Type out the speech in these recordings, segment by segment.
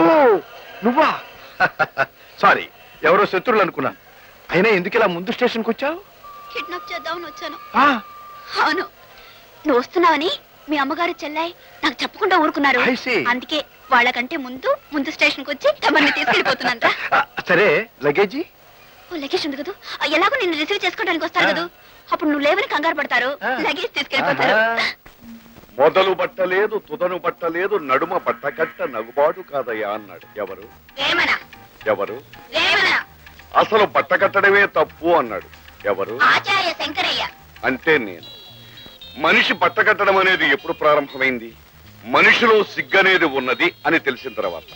ఓ నువ్వా? సారీ, ఎవరో శత్రువులు అనుకున్నాను. అయినా ఎందుకు ఇలా ముందు స్టేషన్కి వచ్చావు? కిడ్నాప్ చేద్దామని వచ్చాను. ఆ, అవును, నువ్వు వస్తున్నావని మీ అమ్మగారు చెల్లాయి నాకు చెప్పకుండా ఊరుకున్నారు. I see. అందుకే వాళ్ళకంటే ముందు స్టేషన్కి వచ్చి తమని తీసుకెళ్ళిపోతున్నాను. సరే లగేజీ? ఓ లగేజ్ ఉంది కదా, ఎలాగో నిన్ను రిసీవ్ చేసుకోవడానికి వస్తారు కదా, అప్పుడు నువ్వు లేవని కంగారు పడతారు, లగేజ్ తీసుకెళ్ళిపోతారు. మొదలు బట్టలేదు, తుదను బట్టలేదు, నడుమ బట్టకట్ట నగుబాటు కాదయ్యా అన్నాడు. ఎవరు ఏమనా ఎవరు? ఏమనా అసలు బట్ట కట్టడమే తప్పు అన్నాడు. ఎవరు? ఆచార్య శంకరయ్య. అంటే నేను. మనిషి బట్ట కట్టడం అనేది ఎప్పుడు ప్రారంభమైంది? మనిషిలో సిగ్గనేది ఉన్నది అని తెలిసిన తర్వాత.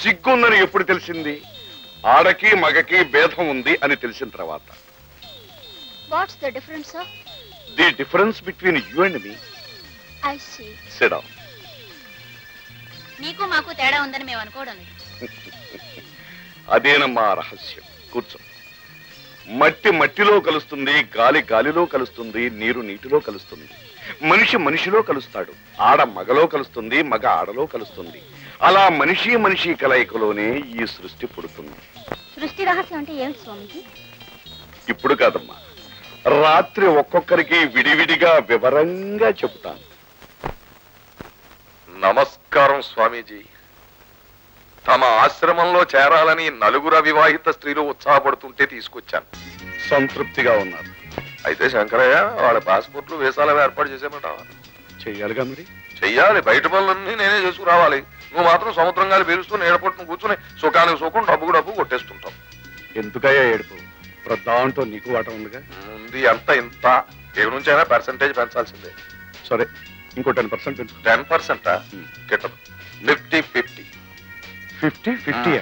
సిగ్గుందని ఎప్పుడు తెలిసింది? ఆడకి మగకి భేదం ఉంది అని తెలిసిన తర్వాత. What's the difference sir? The difference between you and me. I see. Sit down. నీకు మాకు తేడా ఉందని మేము అనుకోవడం లేదు. అదేనమ్మా రహస్యం. కూర్చో. మట్టి మట్టిలో కలుస్తుంది, గాలి గాలిలో కలుస్తుంది, నీరు నీటిలో కలుస్తుంది, మనిషి మనిషిలో కలుస్తాడు, ఆడ మగలో కలుస్తుంది, మగ ఆడలో కలుస్తుంది. అలా మనిషి మనిషి కలయికలోనే ఈ సృష్టి పుడుతుంది. సృష్టి రహస్యం అంటే ఏమిటి స్వామిజీ? ఇప్పుడు కాదమ్మా, రాత్రి ఒక్కొక్కరికి విడివిడిగా వివరంగా చెబుతాను. నమస్కారం స్వామీజీ. తమ ఆశ్రమంలో చేరాలని నలుగురు అవివాహిత స్త్రీలు ఉత్సాహపడుతుంటే తీసుకొచ్చాను. సంతృప్తిగా ఉన్నారు. అయితే శంకరయ్య వాళ్ళ పాస్పోర్ట్లు వీసాలు ఏర్పాటు చేసేమంటావా? చెయ్యాలిగా మరి. చెయ్యాలి. బయట పనులన్నీ నేనే చేసుకురావాలి. నువ్వు మాత్రం సముద్రం గాలి పీలుస్తూ నీడపట్టును కూర్చుని సుఖానికి సుఖం, డబ్బుకు డబ్బు కొట్టేస్తుంటావు. ఎందుకయ్యా ఏడుపు? దాంట్లో నీకు వాట ఉందిగా. ఉంది అంత ఇంత. ఏ నుంచైనా పర్సంటేజ్ పెంచాల్సిందే. సరే, ఇంకో 10% పెంచు. 10%? గిట్టదు. నిఫ్టీ 50. 50?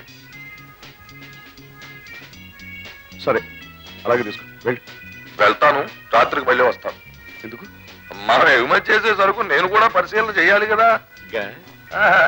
సరే, అలాగే తీసుకో. వెళ్ళి. వెళ్తాను. రాత్రికి మళ్ళీ వస్తాను. ఎందుకు? మనం ఎగుమతి చేసే సరుకు నేను కూడా పరిశీలన చేయాలి కదా. గా? ఆహా.